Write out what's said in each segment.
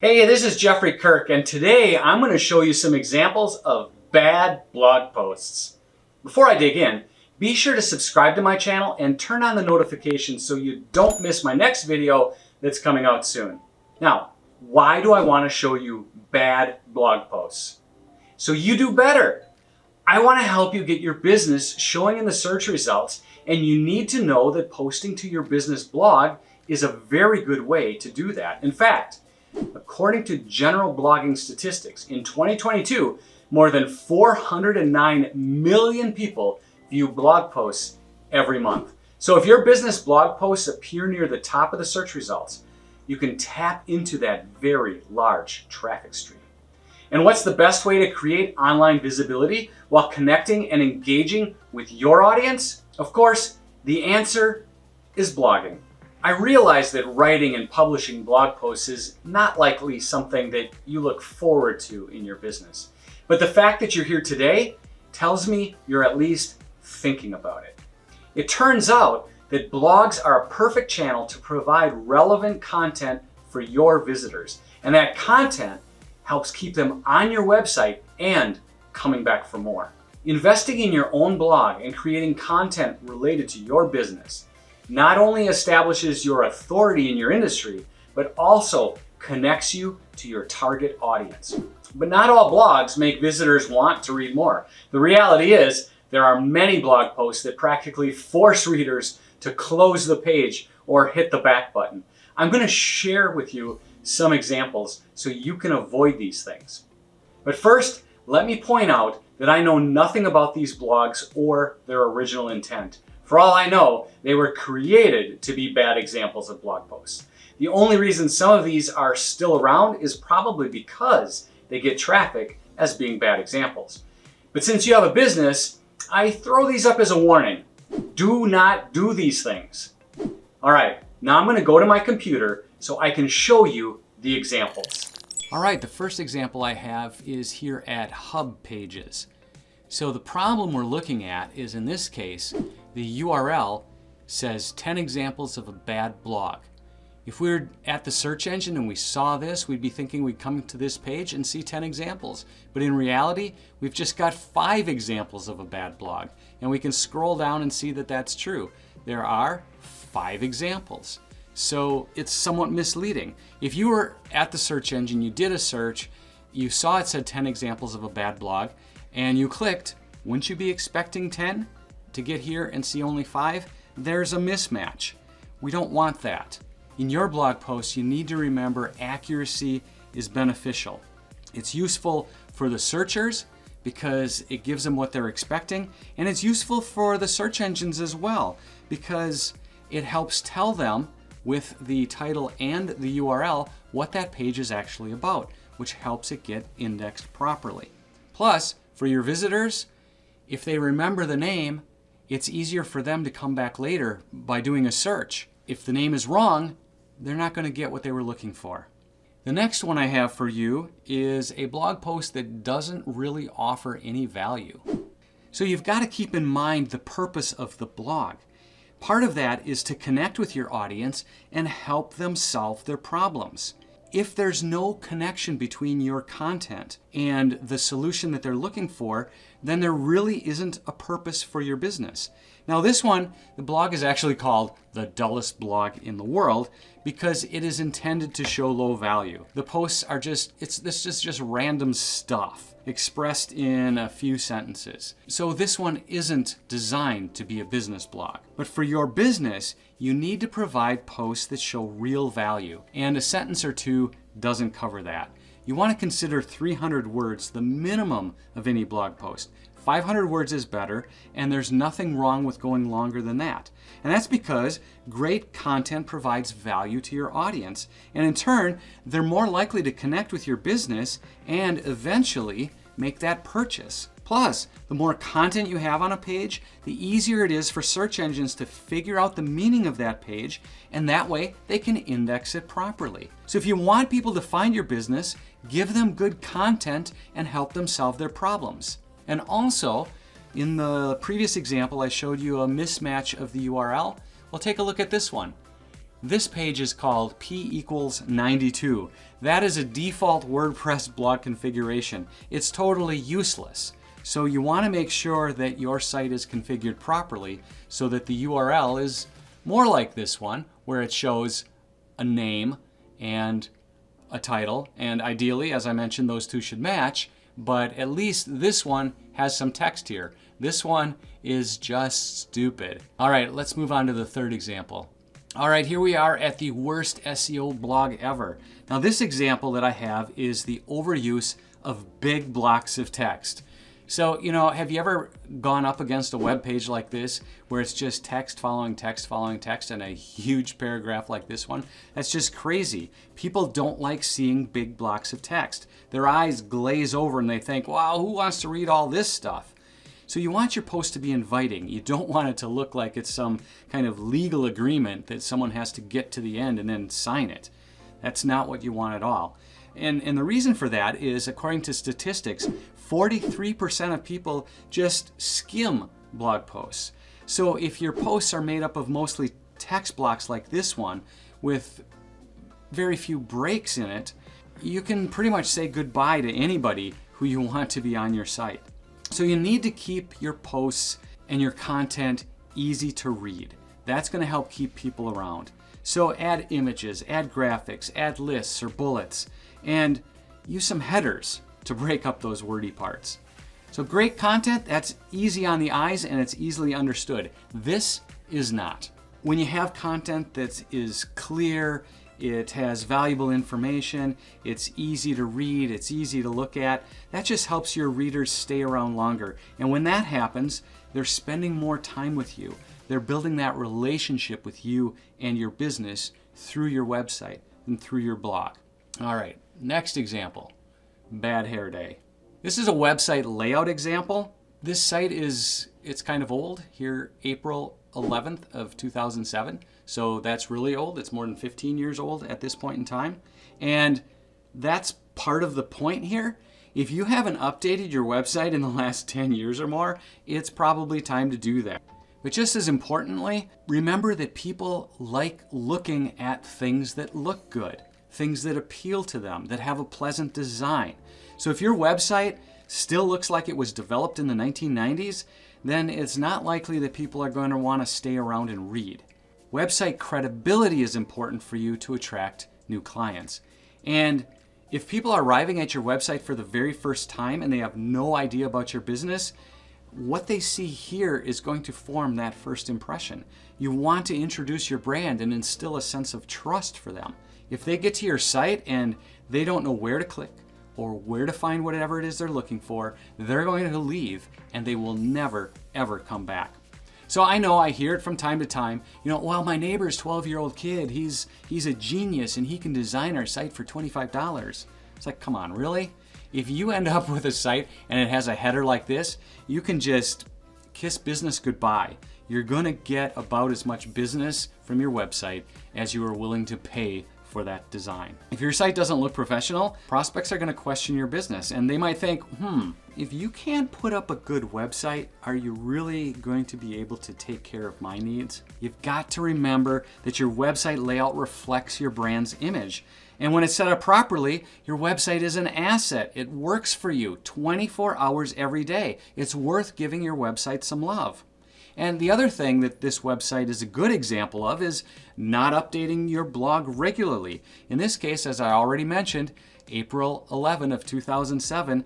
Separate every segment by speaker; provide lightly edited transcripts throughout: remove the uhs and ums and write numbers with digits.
Speaker 1: Hey, this is Jeffrey Kirk, and today I'm going to show you some examples of bad blog posts. Before I dig in, be sure to subscribe to my channel and turn on the notifications so you don't miss my next video that's coming out soon. Now, why do I want to show you bad blog posts? So you do better. I want to help you get your business showing in the search results, and you need to know that posting to your business blog is a very good way to do that. In fact, according to General Blogging Statistics, in 2022, more than 409 million people view blog posts every month. So if your business blog posts appear near the top of the search results, you can tap into that very large traffic stream. And what's the best way to create online visibility while connecting and engaging with your audience? Of course, the answer is blogging. I realize that writing and publishing blog posts is not likely something that you look forward to in your business. But the fact that you're here today tells me you're at least thinking about it. It turns out that blogs are a perfect channel to provide relevant content for your visitors. And that content helps keep them on your website and coming back for more. Investing in your own blog and creating content related to your business not only establishes your authority in your industry, but also connects you to your target audience. But not all blogs make visitors want to read more. The reality is, there are many blog posts that practically force readers to close the page or hit the back button. I'm going to share with you some examples so you can avoid these things. But first, let me point out that I know nothing about these blogs or their original intent. For all I know, they were created to be bad examples of blog posts. The only reason some of these are still around is probably because they get traffic as being bad examples. But since you have a business, I throw these up as a warning. Do not do these things. All right, now I'm going to go to my computer so I can show you the examples.
Speaker 2: All right, the first example I have is here at Hub Pages. So the problem we're looking at is, in this case, the URL says 10 examples of a bad blog. If we were at the search engine and we saw this, we'd be thinking we'd come to this page and see 10 examples. But in reality, we've just got 5 examples of a bad blog. And we can scroll down and see that that's true. There are 5 examples. So it's somewhat misleading. If you were at the search engine, you did a search, you saw it said 10 examples of a bad blog, and you clicked, wouldn't you be expecting 10 to get here and see only 5? There's a mismatch. We don't want that. In your blog post, you need to remember accuracy is beneficial. It's useful for the searchers because it gives them what they're expecting, and it's useful for the search engines as well because it helps tell them with the title and the URL what that page is actually about, which helps it get indexed properly. Plus, for your visitors, if they remember the name, it's easier for them to come back later by doing a search. If the name is wrong, they're not going to get what they were looking for. The next one I have for you is a blog post that doesn't really offer any value. So you've got to keep in mind the purpose of the blog. Part of that is to connect with your audience and help them solve their problems. If there's no connection between your content and the solution that they're looking for, then there really isn't a purpose for your business. Now this one, the blog is actually called the dullest blog in the world because it is intended to show low value. The posts are just random stuff expressed in a few sentences. So this one isn't designed to be a business blog. But for your business, you need to provide posts that show real value, and a sentence or two doesn't cover that. You want to consider 300 words the minimum of any blog post. 500 words is better, and there's nothing wrong with going longer than that. And that's because great content provides value to your audience, and in turn, they're more likely to connect with your business and eventually make that purchase. Plus, the more content you have on a page, the easier it is for search engines to figure out the meaning of that page, and that way they can index it properly. So if you want people to find your business, give them good content and help them solve their problems. And also, in the previous example, I showed you a mismatch of the URL. Well, take a look at this one. This page is called p=92. That is a default WordPress blog configuration. It's totally useless. So you want to make sure that your site is configured properly so that the URL is more like this one, where it shows a name and a title, and ideally, as I mentioned, those two should match, but at least this one has some text here. This one is just stupid. All right, let's move on to the third example. All right, here we are at the worst SEO blog ever. Now this example that I have is the overuse of big blocks of text. So, have you ever gone up against a web page like this where it's just text following text following text and a huge paragraph like this one? That's just crazy. People don't like seeing big blocks of text. Their eyes glaze over and they think, wow, who wants to read all this stuff? So you want your post to be inviting. You don't want it to look like it's some kind of legal agreement that someone has to get to the end and then sign it. That's not what you want at all. And the reason for that is, according to statistics, 43% of people just skim blog posts. So if your posts are made up of mostly text blocks like this one, with very few breaks in it, you can pretty much say goodbye to anybody who you want to be on your site. So you need to keep your posts and your content easy to read. That's going to help keep people around. So add images, add graphics, add lists or bullets, and use some headers to break up those wordy parts. So great content, that's easy on the eyes and it's easily understood. This is not. When you have content that is clear, it has valuable information, it's easy to read, it's easy to look at, that just helps your readers stay around longer. And when that happens, they're spending more time with you. They're building that relationship with you and your business through your website and through your blog. All right, next example, bad hair day. This is a website layout example. This site it's kind of old, here April 11th of 2007. So that's really old. It's more than 15 years old at this point in time. And that's part of the point here. If you haven't updated your website in the last 10 years or more, it's probably time to do that. But just as importantly, remember that people like looking at things that look good, things that appeal to them, that have a pleasant design. So if your website still looks like it was developed in the 1990s, then it's not likely that people are going to want to stay around and read. Website credibility is important for you to attract new clients. And if people are arriving at your website for the very first time and they have no idea about your business, what they see here is going to form that first impression. You want to introduce your brand and instill a sense of trust for them. If they get to your site and they don't know where to click or where to find whatever it is they're looking for, they're going to leave and they will never, ever come back. So I know I hear it from time to time, well, my neighbor's 12-year-old kid, he's a genius and he can design our site for $25. It's like, come on, really? If you end up with a site and it has a header like this, you can just kiss business goodbye. You're gonna get about as much business from your website as you are willing to pay for that design. If your site doesn't look professional, prospects are gonna question your business and they might think, if you can't put up a good website, are you really going to be able to take care of my needs? You've got to remember that your website layout reflects your brand's image. And when it's set up properly, your website is an asset. It works for you 24 hours every day. It's worth giving your website some love. And the other thing that this website is a good example of is not updating your blog regularly. In this case, as I already mentioned, April 11 of 2007,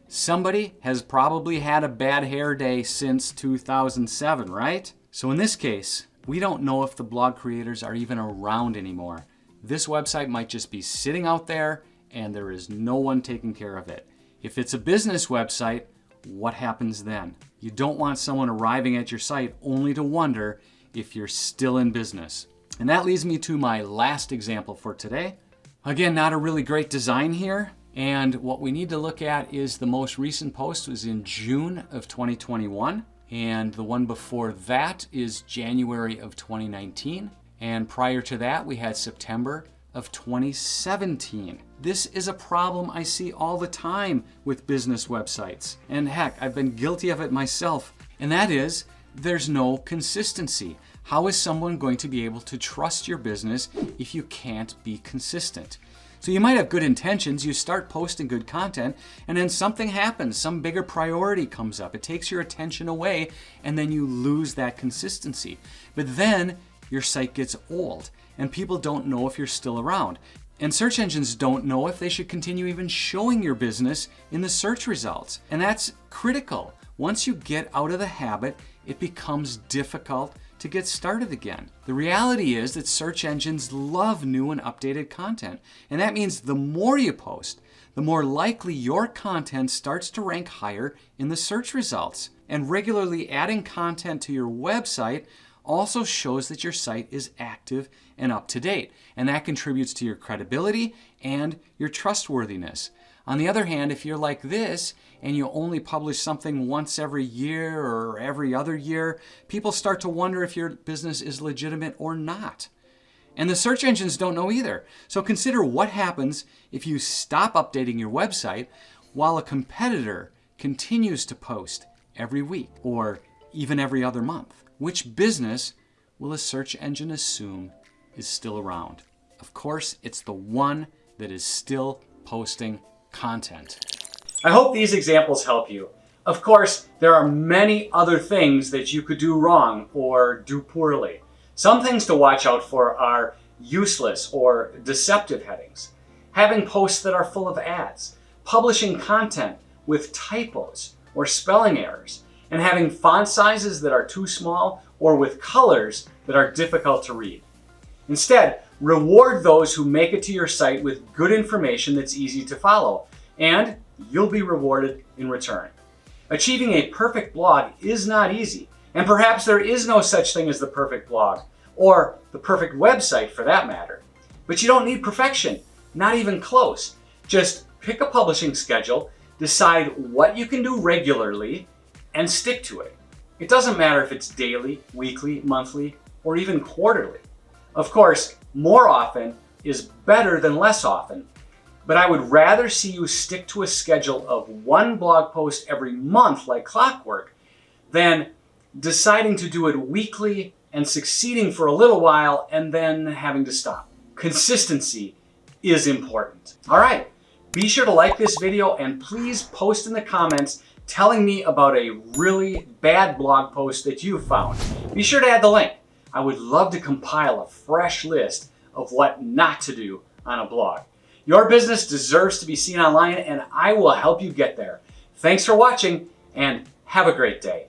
Speaker 2: somebody has probably had a bad hair day since 2007, right? So in this case, we don't know if the blog creators are even around anymore. This website might just be sitting out there and there is no one taking care of it. If it's a business website, what happens then? You don't want someone arriving at your site only to wonder if you're still in business. And that leads me to my last example for today. Again, not a really great design here. And what we need to look at is the most recent post was in June of 2021. And the one before that is January of 2019. And prior to that, we had September of 2017. This is a problem I see all the time with business websites. And heck, I've been guilty of it myself. And that is there's no consistency. How is someone going to be able to trust your business if you can't be consistent? So you might have good intentions, you start posting good content, and then something happens, some bigger priority comes up, it takes your attention away, and then you lose that consistency. But then your site gets old, and people don't know if you're still around. And search engines don't know if they should continue even showing your business in the search results. And that's critical. Once you get out of the habit, it becomes difficult to get started again. The reality is that search engines love new and updated content. And that means the more you post, the more likely your content starts to rank higher in the search results. And regularly adding content to your website also shows that your site is active and up to date. And that contributes to your credibility and your trustworthiness. On the other hand, if you're like this and you only publish something once every year or every other year, people start to wonder if your business is legitimate or not. And the search engines don't know either. So consider what happens if you stop updating your website while a competitor continues to post every week or even every other month. Which business will a search engine assume is still around? Of course, it's the one that is still posting content.
Speaker 1: I hope these examples help you. Of course, there are many other things that you could do wrong or do poorly. Some things to watch out for are useless or deceptive headings, having posts that are full of ads, publishing content with typos or spelling errors, and having font sizes that are too small or with colors that are difficult to read. Instead, reward those who make it to your site with good information that's easy to follow, and you'll be rewarded in return. Achieving a perfect blog is not easy, and perhaps there is no such thing as the perfect blog, or the perfect website for that matter. But you don't need perfection, not even close. Just pick a publishing schedule, decide what you can do regularly, and stick to it. It doesn't matter if it's daily, weekly, monthly, or even quarterly. Of course, more often is better than less often, but I would rather see you stick to a schedule of one blog post every month like clockwork than deciding to do it weekly and succeeding for a little while and then having to stop. Consistency is important. All right, be sure to like this video and please post in the comments telling me about a really bad blog post that you found. Be sure to add the link. I would love to compile a fresh list of what not to do on a blog. Your business deserves to be seen online, and I will help you get there. Thanks for watching, and have a great day.